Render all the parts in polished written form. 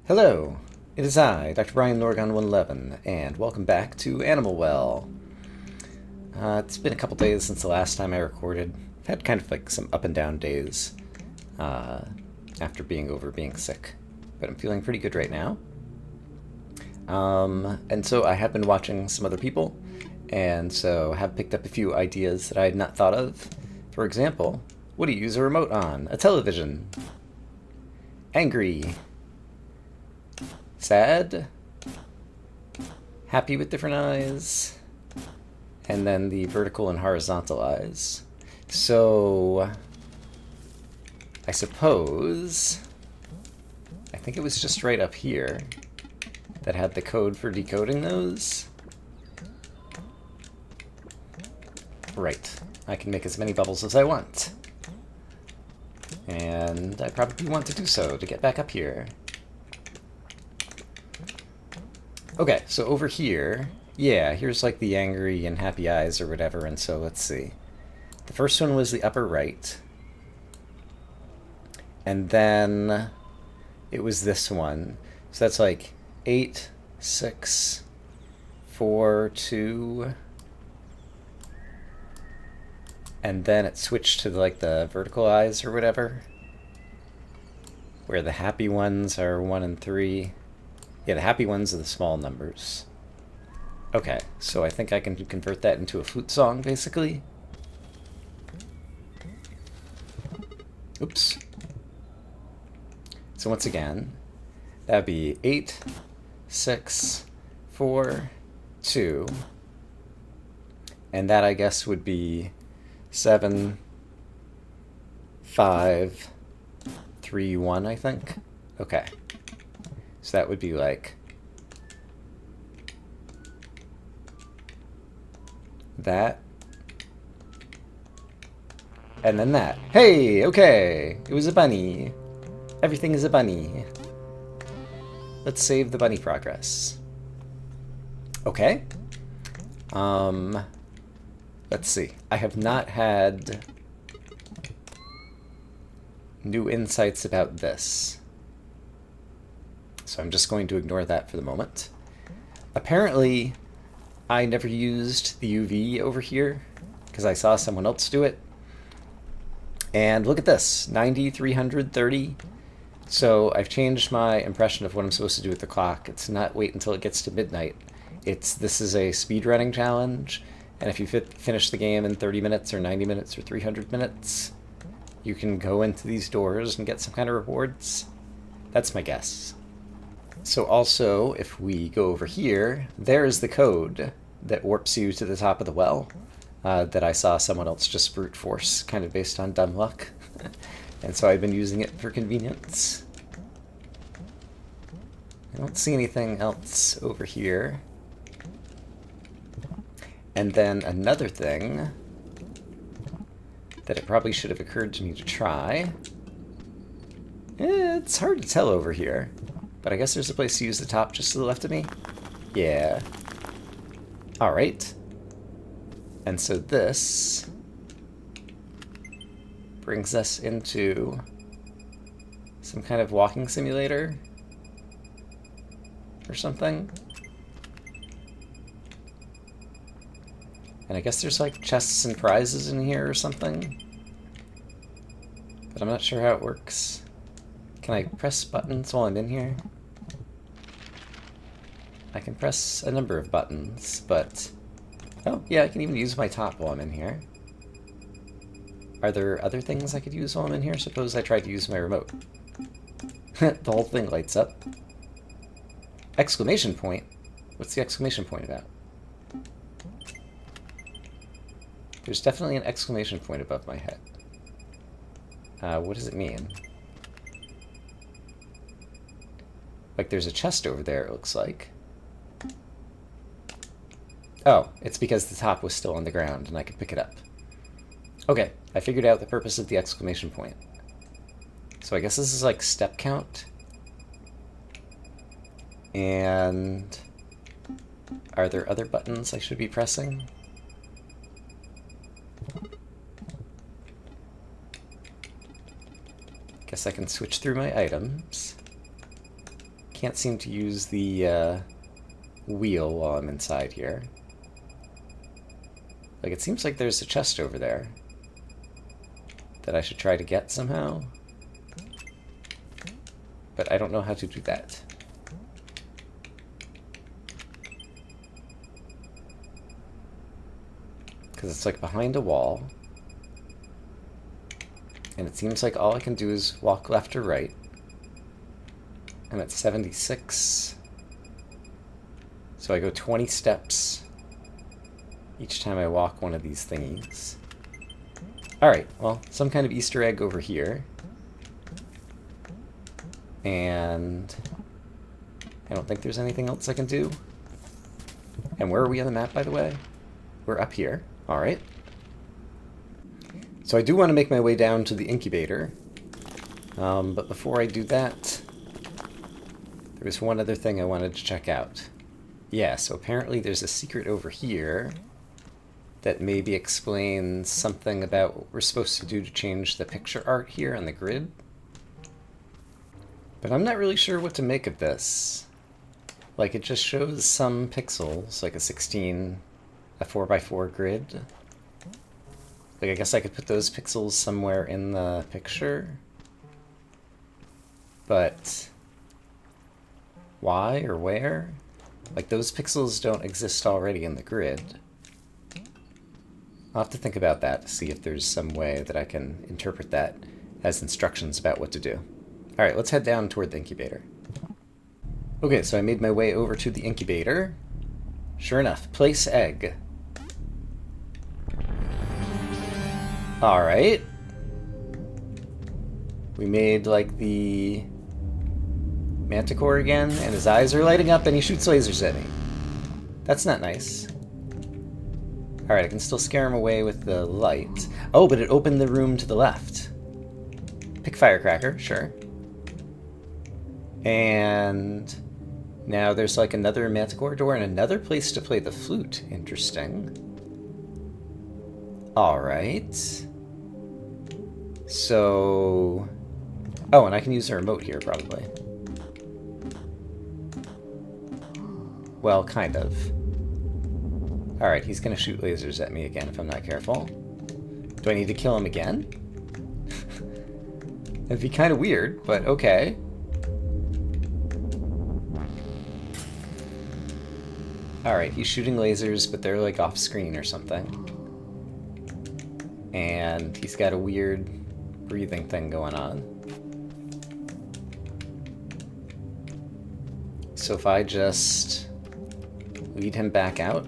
Hello, it is I, Dr. Brian Norgon 111, and welcome back to Animal Well. It's been a couple days since the last time I recorded. I've had kind of like some up and down days after being sick, but I'm feeling pretty good right now. And so I have been watching some other people, and so have picked up a few ideas that I had not thought of. For example, what do you use a remote on? A television. Angry. Sad, happy with different eyes, and then the vertical and horizontal eyes. So, I suppose, I think it was just right up here that had the code for decoding those. Right, I can make as many bubbles as I want. And I probably want to do so to get back up here. Okay, so over here, yeah, here's like the angry and happy eyes or whatever, and so let's see. The first one was the upper right. And then it was this one. So that's like 8, 6, 4, 2. And then it switched to like the vertical eyes or whatever, where the happy ones are 1 and 3. Yeah, the happy ones are the small numbers. Okay, so I think I can convert that into a flute song, basically. Oops. So once again, that'd be 8, 6, 4, 2. And that, I guess, would be 7, 5, 3, 1, I think. Okay. So that would be like that. And then that. Hey, okay. It was a bunny. Everything is a bunny. Let's save the bunny progress. Okay. Let's see. I have not had new insights about this. So I'm just going to ignore that for the moment. Apparently, I never used the UV over here because I saw someone else do it. And look at this, 90, 330. So I've changed my impression of what I'm supposed to do with the clock. It's not wait until it gets to midnight. This is a speedrunning challenge, and if you finish the game in 30 minutes or 90 minutes or 300 minutes, you can go into these doors and get some kind of rewards. That's my guess. So also, if we go over here, there's the code that warps you to the top of the well that I saw someone else just brute force, kind of based on dumb luck. And so I've been using it for convenience. I don't see anything else over here. And then another thing that it probably should have occurred to me to try. It's hard to tell over here. But I guess there's a place to use the top just to the left of me. Yeah. Alright. And so this brings us into some kind of walking simulator or something. And I guess there's like chests and prizes in here or something. But I'm not sure how it works. Can I press buttons while I'm in here? I can press a number of buttons, but... Oh, yeah, I can even use my top while I'm in here. Are there other things I could use while I'm in here? Suppose I tried to use my remote. The whole thing lights up. Exclamation point? What's the exclamation point about? There's definitely an exclamation point above my head. What does it mean? Like there's a chest over there, it looks like. Oh, it's because the top was still on the ground and I could pick it up. Okay, I figured out the purpose of the exclamation point. So I guess this is like step count. And are there other buttons I should be pressing? Guess I can switch through my items. Can't seem to use the wheel while I'm inside here. Like, it seems like there's a chest over there that I should try to get somehow. But I don't know how to do that. Because it's like behind a wall. And it seems like all I can do is walk left or right. I'm at 76. So I go 20 steps each time I walk one of these thingies. Alright, well, some kind of Easter egg over here. And I don't think there's anything else I can do. And where are we on the map, by the way? We're up here. Alright. So I do want to make my way down to the incubator. But before I do that, there was one other thing I wanted to check out. Yeah, so apparently there's a secret over here that maybe explains something about what we're supposed to do to change the picture art here on the grid. But I'm not really sure what to make of this. Like, it just shows some pixels, like a 4x4 grid. Like, I guess I could put those pixels somewhere in the picture. But why or where? Like, those pixels don't exist already in the grid. I'll have to think about that to see if there's some way that I can interpret that as instructions about what to do. Alright, let's head down toward the incubator. Okay, so I made my way over to the incubator. Sure enough, place egg. Alright. We made, like, the manticore again, and his eyes are lighting up and he shoots lasers at me. That's not nice. Alright, I can still scare him away with the light. Oh, but it opened the room to the left. Pick firecracker, sure. And now there's like another manticore door and another place to play the flute. Interesting. Alright. So... oh, and I can use the remote here, probably. Well, kind of. Alright, he's gonna shoot lasers at me again if I'm not careful. Do I need to kill him again? That'd be kind of weird, but okay. Alright, he's shooting lasers, but they're like off screen or something. And he's got a weird breathing thing going on. So if I just lead him back out,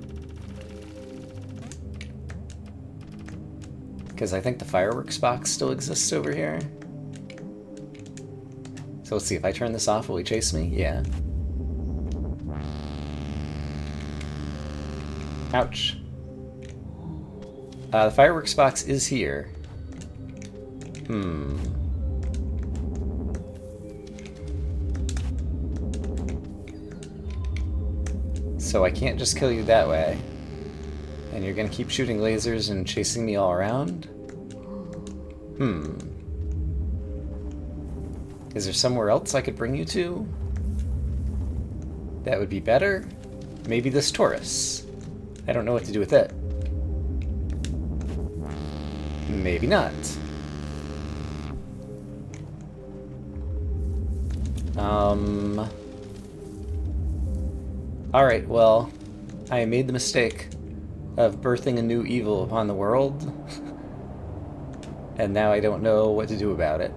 because I think the fireworks box still exists over here. So let's see, if I turn this off, will he chase me? Yeah. Ouch. The fireworks box is here. So I can't just kill you that way. And you're gonna keep shooting lasers and chasing me all around? Is there somewhere else I could bring you to? That would be better. Maybe this Taurus. I don't know what to do with it. Maybe not. Alright, well, I made the mistake of birthing a new evil upon the world. And now I don't know what to do about it.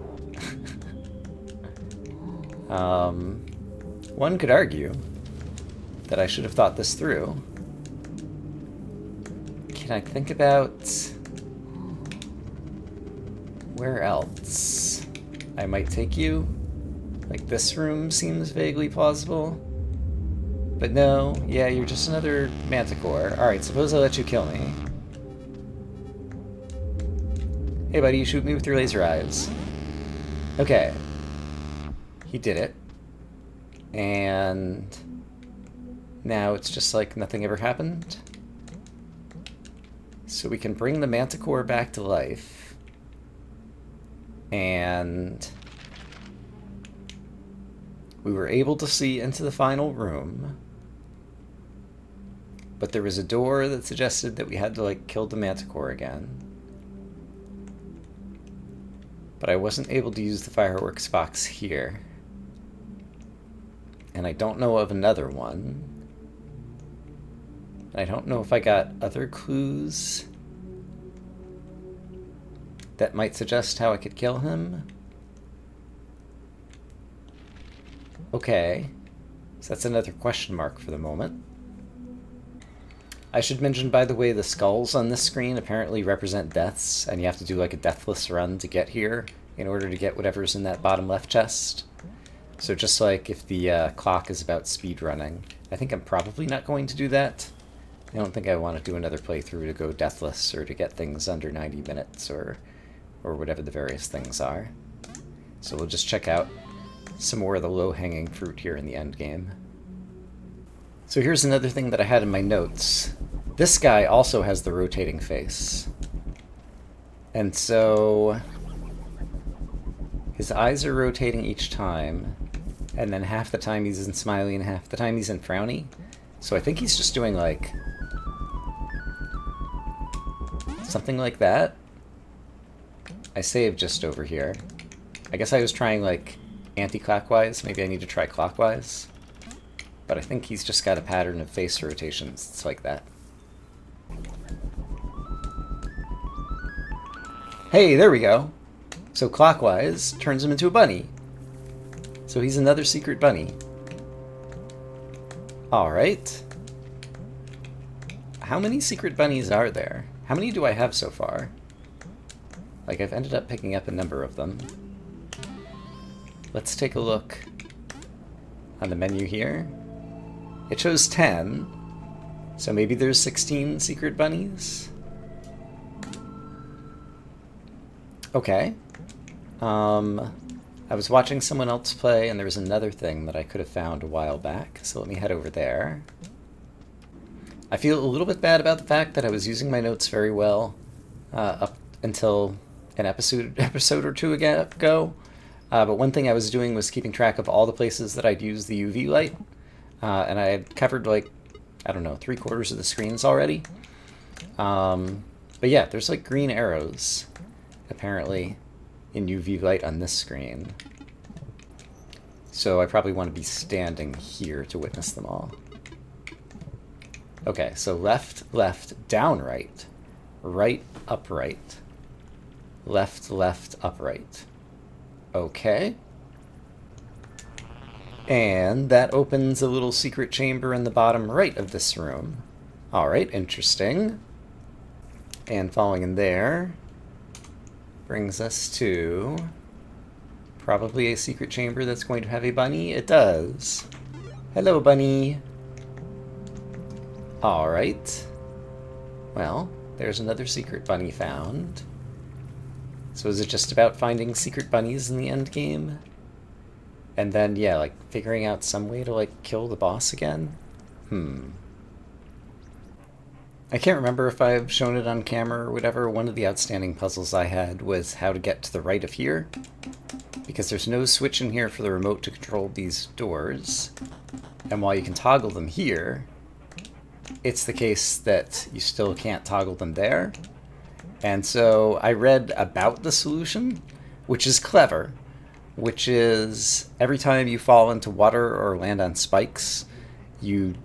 One could argue that I should have thought this through. Can I think about where else I might take you? Like, this room seems vaguely plausible. But no, yeah, you're just another manticore. Alright, suppose I let you kill me. Hey buddy, you shoot me with your laser eyes. Okay. He did it. And now it's just like nothing ever happened. So we can bring the manticore back to life. And We were able to see into the final room, but there was a door that suggested that we had to, like, kill the manticore again. But I wasn't able to use the fireworks box here. And I don't know of another one. I don't know if I got other clues that might suggest how I could kill him. Okay, so that's another question mark for the moment. I should mention, by the way, the skulls on this screen apparently represent deaths, and you have to do like a deathless run to get here in order to get whatever's in that bottom left chest. So just like if the clock is about speed running, I think I'm probably not going to do that. I don't think I want to do another playthrough to go deathless or to get things under 90 minutes or whatever the various things are. So we'll just check out some more of the low-hanging fruit here in the end game. So here's another thing that I had in my notes. This guy also has the rotating face. And so his eyes are rotating each time, and then half the time he's in smiley and half the time he's in frowny. So I think he's just doing like something like that. I saved just over here. I guess I was trying like anti-clockwise. Maybe I need to try clockwise. But I think he's just got a pattern of face rotations. It's like that. Hey, there we go. So clockwise turns him into a bunny. So he's another secret bunny. Alright. How many secret bunnies are there? How many do I have so far? Like, I've ended up picking up a number of them. Let's take a look on the menu here. It shows 10, so maybe there's 16 secret bunnies? Okay. I was watching someone else play, and there was another thing that I could have found a while back, so let me head over there. I feel a little bit bad about the fact that I was using my notes very well up until an episode or two ago. But one thing I was doing was keeping track of all the places that I'd use the UV light. And I had covered, like, I don't know, 3/4 of the screens already. But yeah, there's like green arrows, apparently, in UV light on this screen. So I probably want to be standing here to witness them all. Okay, so left, left, down, right. Right, upright. Left, left, upright. Okay. And that opens a little secret chamber in the bottom right of this room. Alright, interesting. And following in there brings us to probably a secret chamber that's going to have a bunny. It does. Hello, bunny. Alright. Well, there's another secret bunny found. So is it just about finding secret bunnies in the end game? And then, yeah, like, figuring out some way to, like, kill the boss again? I can't remember if I've shown it on camera or whatever. One of the outstanding puzzles I had was how to get to the right of here, because there's no switch in here for the remote to control these doors. And while you can toggle them here, it's the case that you still can't toggle them there. And so I read about the solution, which is clever, which is every time you fall into water or land on spikes, you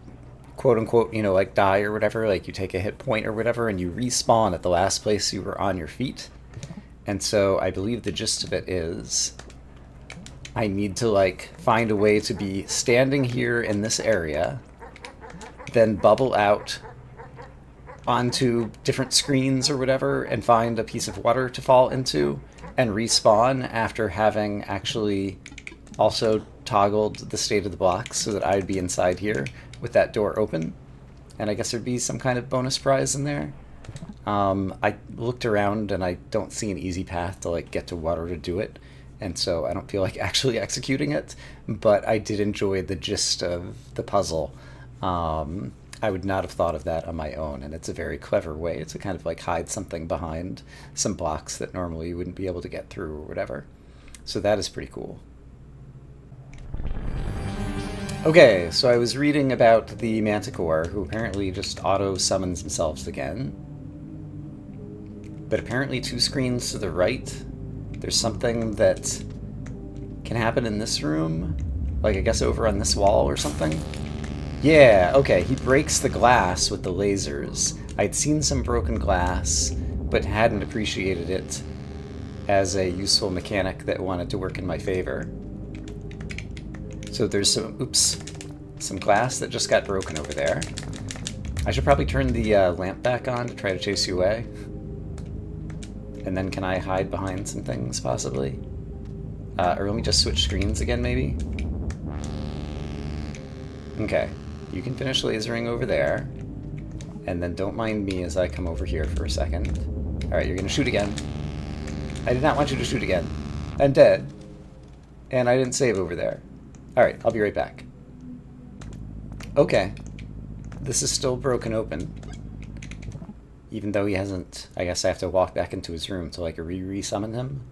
quote-unquote, you know, like die or whatever, like you take a hit point or whatever, and you respawn at the last place you were on your feet. And so I believe the gist of it is I need to, like, find a way to be standing here in this area, then bubble out onto different screens or whatever and find a piece of water to fall into and respawn after having actually also toggled the state of the blocks so that I'd be inside here with that door open. And I guess there'd be some kind of bonus prize in there. I looked around and I don't see an easy path to, like, get to water to do it, and so I don't feel like actually executing it, but I did enjoy the gist of the puzzle. I would not have thought of that on my own, and it's a very clever way to kind of, like, hide something behind some blocks that normally you wouldn't be able to get through or whatever. So that is pretty cool. Okay, so I was reading about the Manticore, who apparently just auto-summons themselves again. But apparently 2 screens to the right, there's something that can happen in this room. Like, I guess over on this wall or something? Yeah, okay, he breaks the glass with the lasers. I'd seen some broken glass, but hadn't appreciated it as a useful mechanic that wanted to work in my favor. So there's some glass that just got broken over there. I should probably turn the lamp back on to try to chase you away. And then can I hide behind some things, possibly? Or let me just switch screens again, maybe? Okay, you can finish lasering over there. And then don't mind me as I come over here for a second. Alright, you're gonna shoot again. I did not want you to shoot again. I'm dead. And I didn't save over there. Alright, I'll be right back. Okay. This is still broken open. Even though he hasn't... I guess I have to walk back into his room to, like, re-summon him.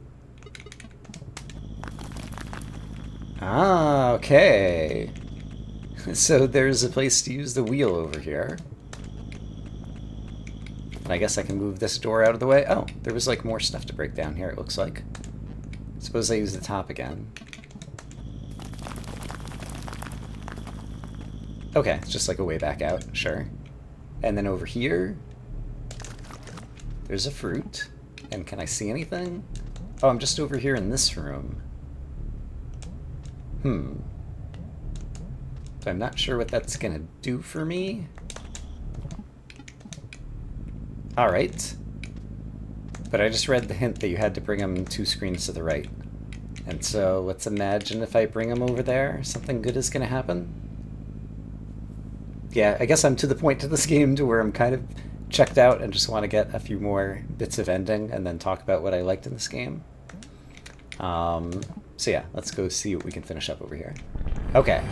Ah, okay. So there's a place to use the wheel over here. And I guess I can move this door out of the way. Oh, there was, like, more stuff to break down here, it looks like. Suppose I use the top again. Okay, it's just like a way back out, sure. And then over here, there's a fruit. And can I see anything? Oh, I'm just over here in this room. But I'm not sure what that's gonna do for me. Alright. But I just read the hint that you had to bring them 2 screens to the right. And so let's imagine if I bring them over there, something good is gonna happen. Yeah, I guess I'm to the point to this game to where I'm kind of checked out and just want to get a few more bits of ending and then talk about what I liked in this game. So yeah, let's go see what we can finish up over here. Okay,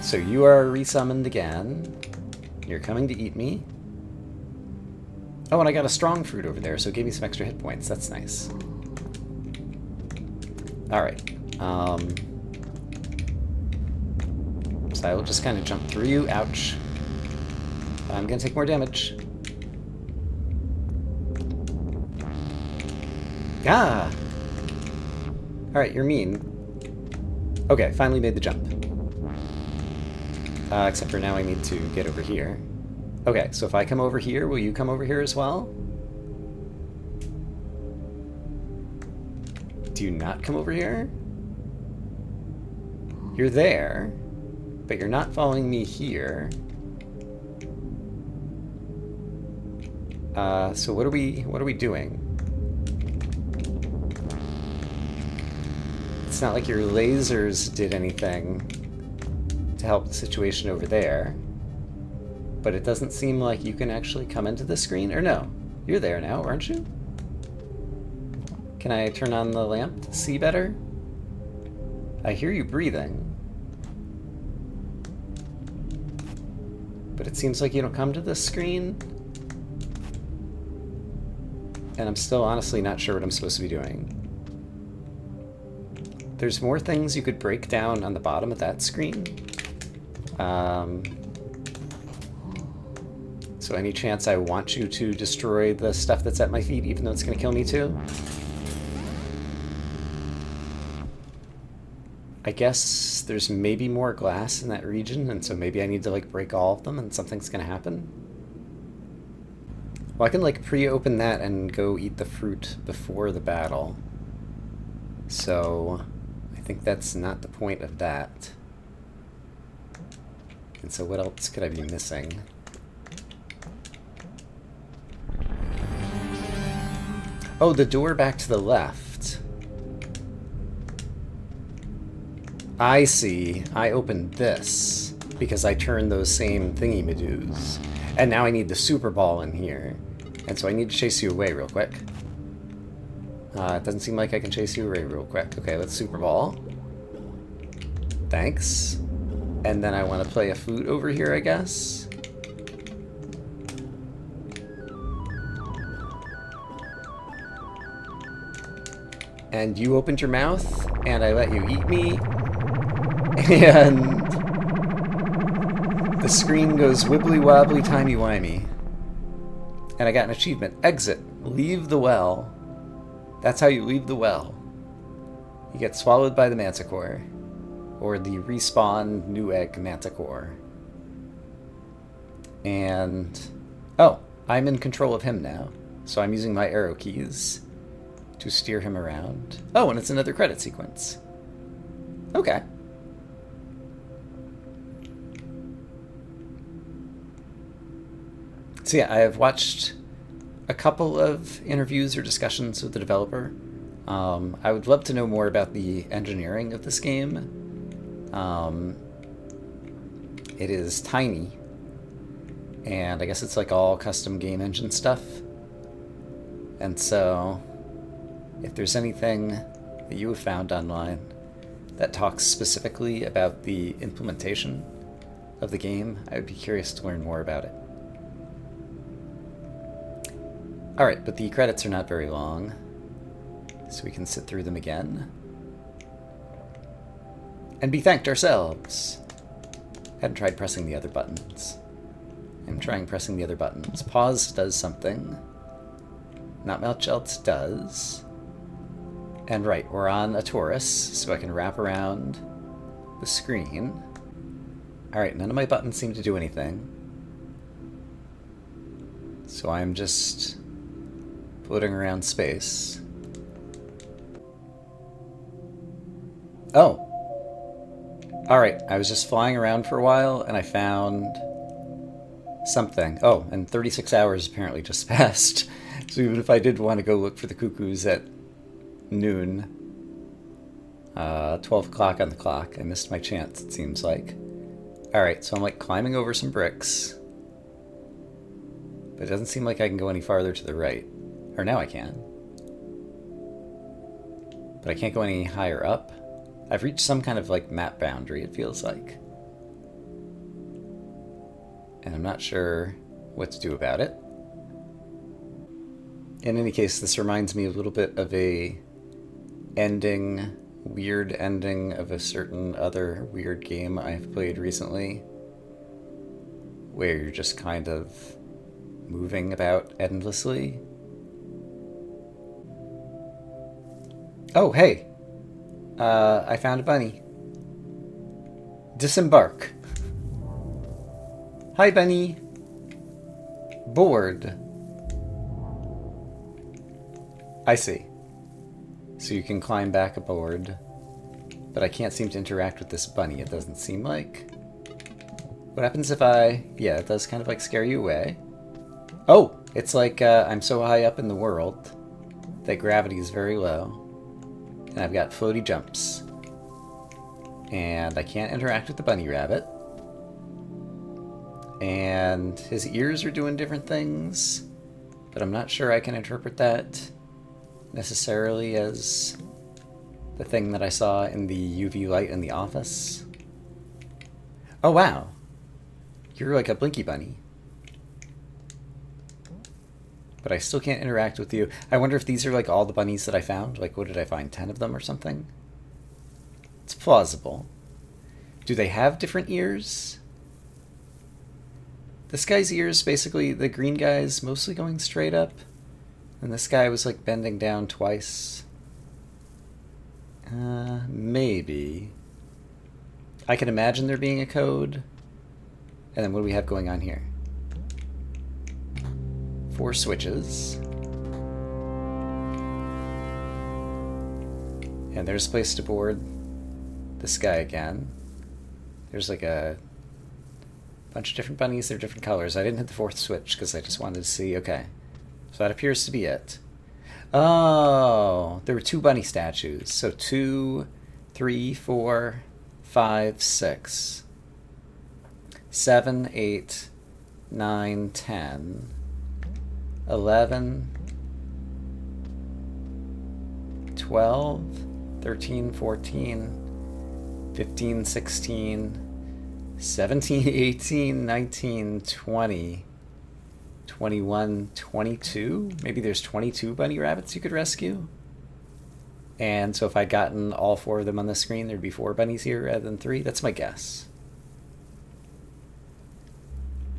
so you are resummoned again. You're coming to eat me. Oh, and I got a strong fruit over there, so it gave me some extra hit points. That's nice. Alright. So I will just kind of jump through you. Ouch. I'm gonna take more damage. Ah! Alright, you're mean. Okay, finally made the jump. Except for now I need to get over here. Okay, so if I come over here, will you come over here as well? Do you not come over here? You're there, but you're not following me here. So what are we doing? It's not like your lasers did anything to help the situation over there. But it doesn't seem like you can actually come into the screen. Or no, you're there now, aren't you? Can I turn on the lamp to see better? I hear you breathing. But it seems like you don't come to this screen. And I'm still honestly not sure what I'm supposed to be doing. There's more things you could break down on the bottom of that screen. So any chance I want you to destroy the stuff that's at my feet, even though it's going to kill me too? I guess there's maybe more glass in that region, and so maybe I need to, like, break all of them and something's going to happen. Well, I can, like, pre-open that and go eat the fruit before the battle. So I think that's not the point of that. And so what else could I be missing? Oh, the door back to the left. I see. I opened this because I turned those same thingy-madoos. And now I need the super ball in here. And so I need to chase you away real quick. It doesn't seem like I can chase you away real quick. Okay, let's super ball. Thanks. And then I want to play a flute over here, I guess. And you opened your mouth, and I let you eat me. And The screen goes wibbly wobbly timey wimey. And I got an achievement. Exit. Leave the well. That's how you leave the well. You get swallowed by the manticore. Or the respawn new egg manticore. And... oh, I'm in control of him now. So I'm using my arrow keys to steer him around. Oh, and it's another credit sequence. Okay. So yeah, I have watched a couple of interviews or discussions with the developer. I would love to know more about the engineering of this game. It is tiny, and I guess it's like all custom game engine stuff. And so, if there's anything that you have found online that talks specifically about the implementation of the game, I would be curious to learn more about it. Alright, but the credits are not very long, so we can sit through them again. And be thanked ourselves! Hadn't tried pressing the other buttons. I'm trying pressing the other buttons. Pause does something. Not much else does. And right, we're on a torus, so I can wrap around the screen. Alright, none of my buttons seem to do anything. So I'm just floating around space. Oh! Alright, I was just flying around for a while, and I found something. Oh, and 36 hours apparently just passed. So even if I did want to go look for the cuckoos at noon, 12 o'clock on the clock, I missed my chance, it seems like. Alright, so I'm like climbing over some bricks. But it doesn't seem like I can go any farther to the right. Or now I can. But I can't go any higher up. I've reached some kind of like map boundary, it feels like. And I'm not sure what to do about it. In any case, this reminds me a little bit of a weird ending of a certain other weird game I've played recently, where you're just kind of moving about endlessly. Oh, hey! I found a bunny. Disembark. Hi, bunny. Bored. I see. So you can climb back aboard, but I can't seem to interact with this bunny, it doesn't seem like. What happens if I... yeah, it does kind of like scare you away. Oh! It's like I'm so high up in the world that gravity is very low, and I've got floaty jumps. And I can't interact with the bunny rabbit. And his ears are doing different things, but I'm not sure I can interpret that necessarily as the thing that I saw in the UV light in the office. Oh wow, you're like a blinky bunny. But I still can't interact with you. I wonder if these are like all the bunnies that I found. Like, what did I find, 10 of them or something? It's plausible. Do they have different ears? This guy's ears, basically, the green guy's mostly going straight up. And this guy was like bending down twice. Maybe. I can imagine there being a code. And then what do we have going on here? 4 switches. And there's a place to board this guy again. There's like a bunch of different bunnies. They're different colors. I didn't hit the 4th switch because I just wanted to see. Okay. So that appears to be it. Oh, there were 2 bunny statues. So 2, 3, 4, 5, 6, 7, 8, 9, 10, 11, 12, 13, 14, 15, 16, 17, 18, 19, 20, 21, 22? Maybe there's 22 bunny rabbits you could rescue? And so if I'd gotten all 4 of them on the screen, there'd be 4 bunnies here rather than 3? That's my guess.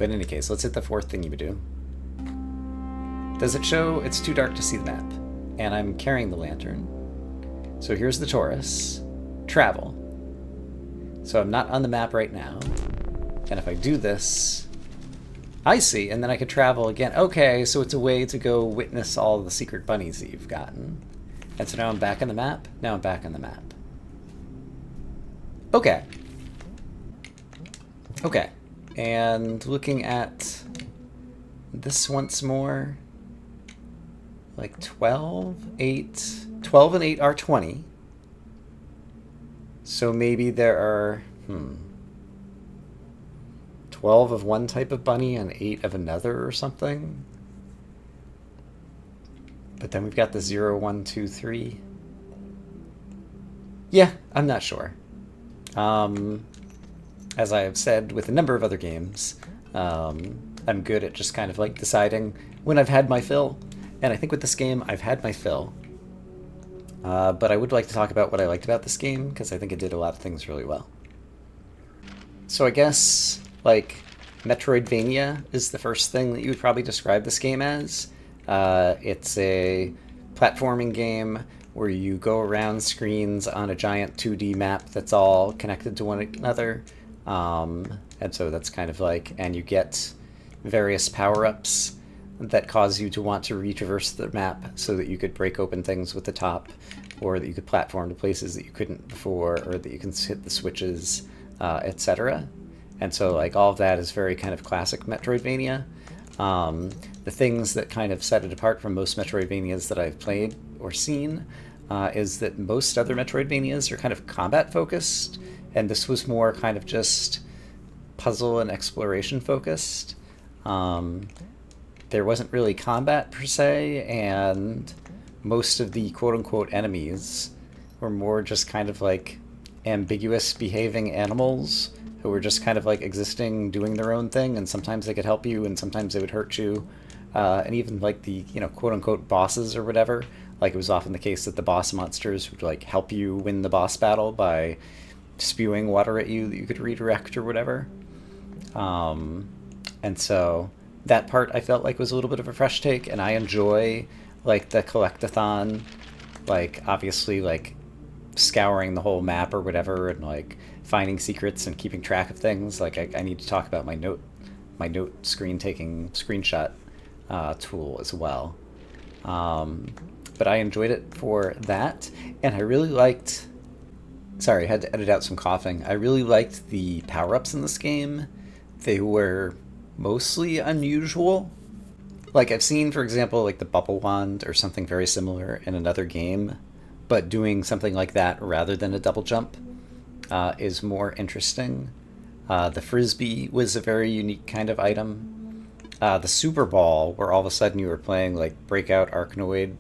But in any case, let's hit the fourth thing you would do. Does it show? It's too dark to see the map. And I'm carrying the lantern. So here's the Taurus. Travel. So I'm not on the map right now. And if I do this, I see, and then I could travel again. Okay, so it's a way to go witness all the secret bunnies that you've gotten. And so now I'm back on the map. Now I'm back on the map. Okay. Okay. And looking at this once more, like 12, 8, 12 and 8 are 20. So maybe there are, 12 of one type of bunny and 8 of another or something. But then we've got the 0, 1, 2, 3. Yeah, I'm not sure. As I have said with a number of other games, I'm good at just kind of like deciding when I've had my fill. And I think with this game, I've had my fill. But I would like to talk about what I liked about this game, because I think it did a lot of things really well. So I guess, like, Metroidvania is the first thing that you would probably describe this game as. It's a platforming game where you go around screens on a giant 2D map that's all connected to one another. And so that's kind of like, and you get various power-ups that cause you to want to retraverse the map so that you could break open things with the top, or that you could platform to places that you couldn't before, or that you can hit the switches, etc. And so like all of that is very kind of classic Metroidvania. The things that kind of set it apart from most Metroidvanias that I've played or seen is that most other Metroidvanias are kind of combat focused, and this was more kind of just puzzle and exploration focused. There wasn't really combat per se, and most of the quote-unquote enemies were more just kind of like ambiguous behaving animals who were just kind of like existing, doing their own thing, and sometimes they could help you and sometimes they would hurt you. And even like the, quote-unquote bosses or whatever, like it was often the case that the boss monsters would like help you win the boss battle by spewing water at you that you could redirect or whatever. And so that part I felt like was a little bit of a fresh take, and I enjoy like the collectathon, like obviously like scouring the whole map or whatever, and like finding secrets and keeping track of things. Like I need to talk about my note screen taking screenshot tool as well. But I enjoyed it for that, and I really liked, sorry, I had to edit out some coughing. I really liked the power-ups in this game. They were mostly unusual. Like I've seen, for example, like the bubble wand or something very similar in another game, but doing something like that rather than a double jump is more interesting. The frisbee was a very unique kind of item. The Super Ball, where all of a sudden you were playing like Breakout, Arkanoid,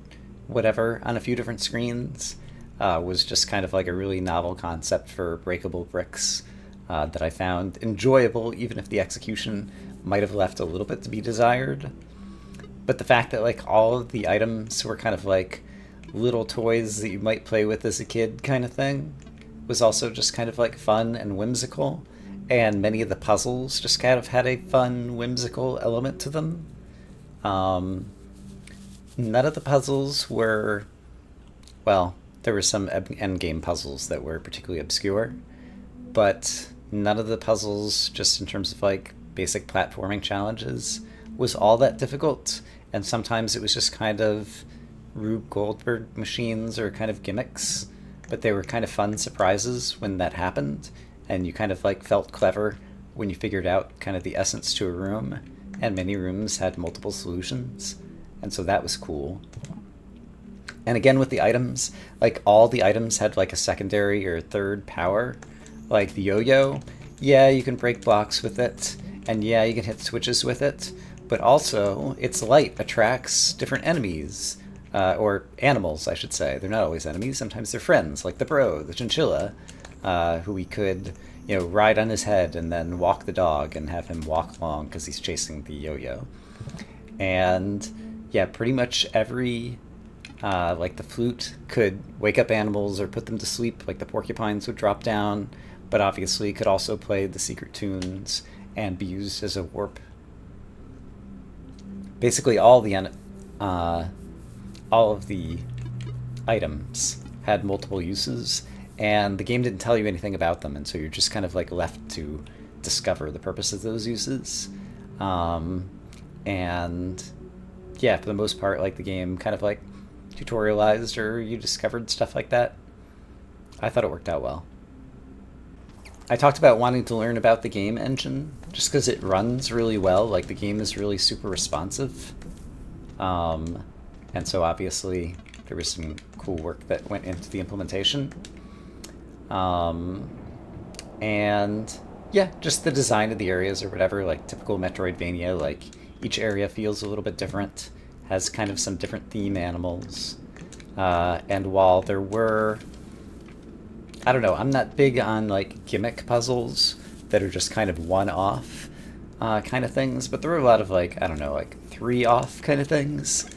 whatever, on a few different screens, was just kind of like a really novel concept for breakable bricks that I found enjoyable, even if the execution might have left a little bit to be desired. But the fact that like all of the items were kind of like little toys that you might play with as a kid kind of thing was also just kind of like fun and whimsical. And many of the puzzles just kind of had a fun, whimsical element to them. None of the puzzles were, well, there were some endgame puzzles that were particularly obscure, but none of the puzzles, just in terms of like basic platforming challenges, was all that difficult. And sometimes it was just kind of Rube Goldberg machines or kind of gimmicks, but they were kind of fun surprises when that happened, and you kind of like felt clever when you figured out kind of the essence to a room, and many rooms had multiple solutions, and so that was cool. And again with the items, like all the items had like a secondary or third power. Like the yo-yo, yeah, you can break blocks with it, and yeah, you can hit switches with it, but also its light attracts different enemies, or animals, I should say. They're not always enemies, sometimes they're friends, like the bro, the chinchilla, who we could, ride on his head and then walk the dog and have him walk along because he's chasing the yo-yo. And yeah, pretty much every, like the flute could wake up animals or put them to sleep, like the porcupines would drop down, but obviously could also play the secret tunes and be used as a warp basically all of the items had multiple uses, and the game didn't tell you anything about them, and so you're just kind of like left to discover the purpose of those uses. Um, and yeah, for the most part, like the game kind of like tutorialized or you discovered stuff like that. I thought it worked out well. I talked about wanting to learn about the game engine just because it runs really well. Like the game is really super responsive. Um, and so obviously there was some cool work that went into the implementation. Um, and yeah, just the design of the areas or whatever, like typical Metroidvania, like each area feels a little bit different, has kind of some different theme animals. And while there were, I don't know, I'm not big on like gimmick puzzles that are just kind of one-off kind of things, but there were a lot of like, I don't know, like three-off kind of things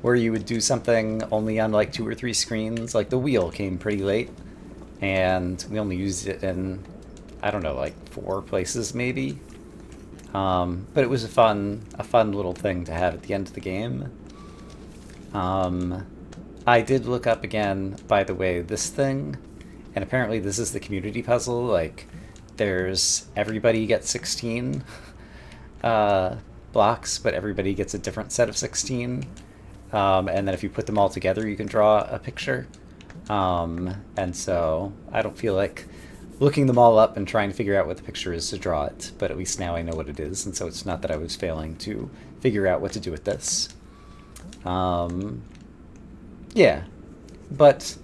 where you would do something only on like 2 or 3 screens. Like the wheel came pretty late, and we only used it in, I don't know, like 4 places maybe. But it was a fun little thing to have at the end of the game. Um, I did look up again, by the way, this thing, and apparently this is the community puzzle. Like, there's everybody gets 16 blocks, but everybody gets a different set of 16. And then if you put them all together, you can draw a picture. And so I don't feel like looking them all up and trying to figure out what the picture is to draw it, but at least now I know what it is, and so it's not that I was failing to figure out what to do with this. Um, yeah, but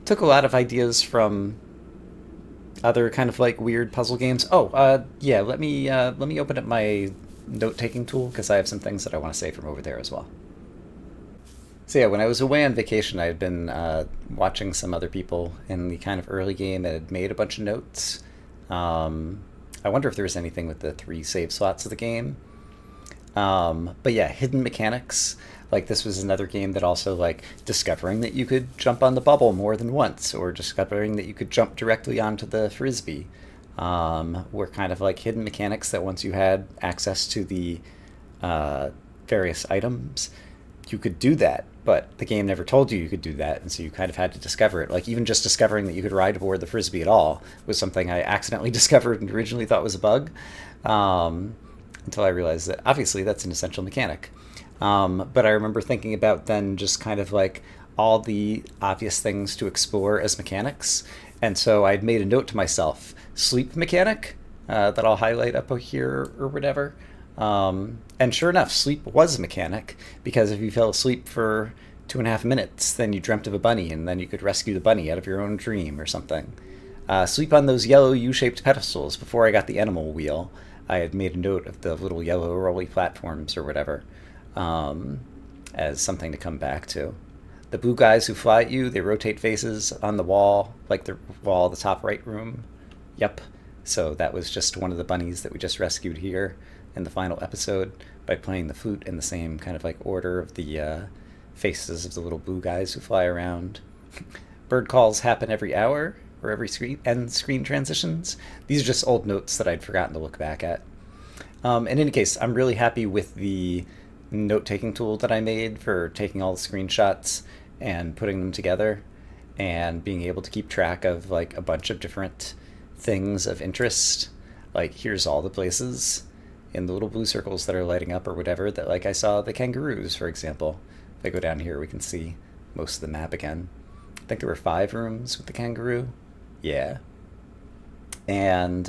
took a lot of ideas from other kind of like weird puzzle games. Oh, yeah, let me open up my note-taking tool because I have some things that I want to say from over there as well. So yeah, when I was away on vacation, I had been watching some other people in the kind of early game that had made a bunch of notes. I wonder if there was anything with the 3 save slots of the game. But yeah, hidden mechanics. Like this was another game that also like discovering that you could jump on the bubble more than once, or discovering that you could jump directly onto the frisbee. Were kind of like hidden mechanics that once you had access to the various items, you could do that, but the game never told you could do that, and so you kind of had to discover it. Like even just discovering that you could ride aboard the frisbee at all was something I accidentally discovered and originally thought was a bug, until I realized that obviously that's an essential mechanic. But I remember thinking about then just kind of like all the obvious things to explore as mechanics, and so I'd made a note to myself: sleep mechanic, that I'll highlight up here or whatever. And sure enough, sleep was a mechanic, because if you fell asleep for 2.5 minutes, then you dreamt of a bunny, and then you could rescue the bunny out of your own dream or something. Sleep on those yellow U-shaped pedestals. Before I got the animal wheel, I had made a note of the little yellow rolly platforms or whatever, as something to come back to. The blue guys who fly at you, they rotate faces on the wall, like the wall of the top right room. Yep. So that was just one of the bunnies that we just rescued here in the final episode by playing the flute in the same kind of like order of the faces of the little blue guys who fly around. Bird calls happen every hour, or every end screen transitions. These are just old notes that I'd forgotten to look back at. In any case, I'm really happy with the note-taking tool that I made for taking all the screenshots and putting them together, and being able to keep track of like a bunch of different things of interest. Like here's all the places in the little blue circles that are lighting up or whatever that like I saw the kangaroos, for example. If I go down here, we can see most of the map again. I think there were 5 rooms with the kangaroo. Yeah. And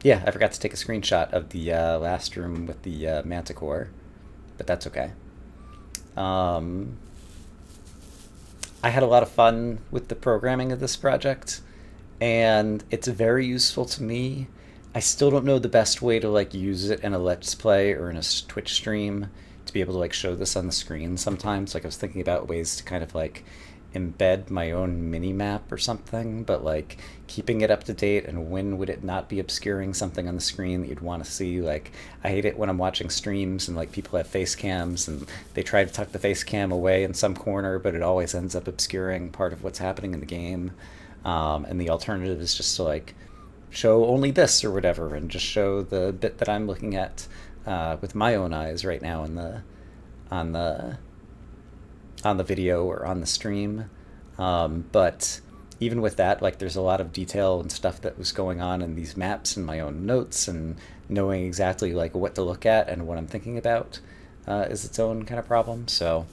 yeah, I forgot to take a screenshot of the last room with the manticore, but that's okay. I had a lot of fun with the programming of this project, and it's very useful to me. I still don't know the best way to like use it in a Let's Play or in a Twitch stream to be able to like show this on the screen sometimes. Like I was thinking about ways to kind of like embed my own mini map or something, but like keeping it up to date, and when would it not be obscuring something on the screen that you'd want to see. Like I hate it when I'm watching streams and like people have face cams and they try to tuck the face cam away in some corner, but it always ends up obscuring part of what's happening in the game. And the alternative is just to like show only this or whatever and just show the bit that I'm looking at. with my own eyes right now on the on the video or on the stream. But even with that, like, there's a lot of detail and stuff that was going on in these maps and my own notes, and knowing exactly like what to look at and what I'm thinking about is its own kind of problem. So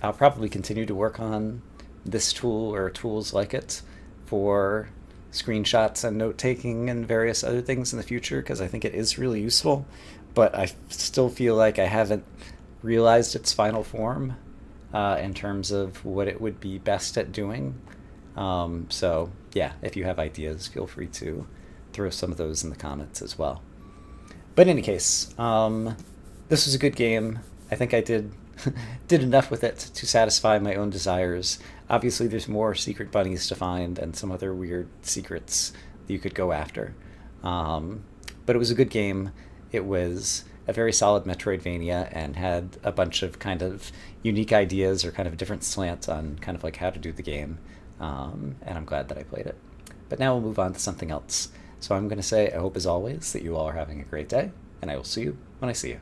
I'll probably continue to work on this tool or tools like it for screenshots and note taking and various other things in the future, because I think it is really useful, but I still feel like I haven't realized its final form in terms of what it would be best at doing. So yeah, if you have ideas, feel free to throw some of those in the comments as well. But in any case, this was a good game. I think I did did enough with it to satisfy my own desires. Obviously, there's more secret bunnies to find and some other weird secrets that you could go after. But it was a good game. It was a very solid Metroidvania and had a bunch of kind of unique ideas or kind of different slants on kind of like how to do the game. And I'm glad that I played it. But now we'll move on to something else. So I'm going to say, I hope as always that you all are having a great day, and I will see you when I see you.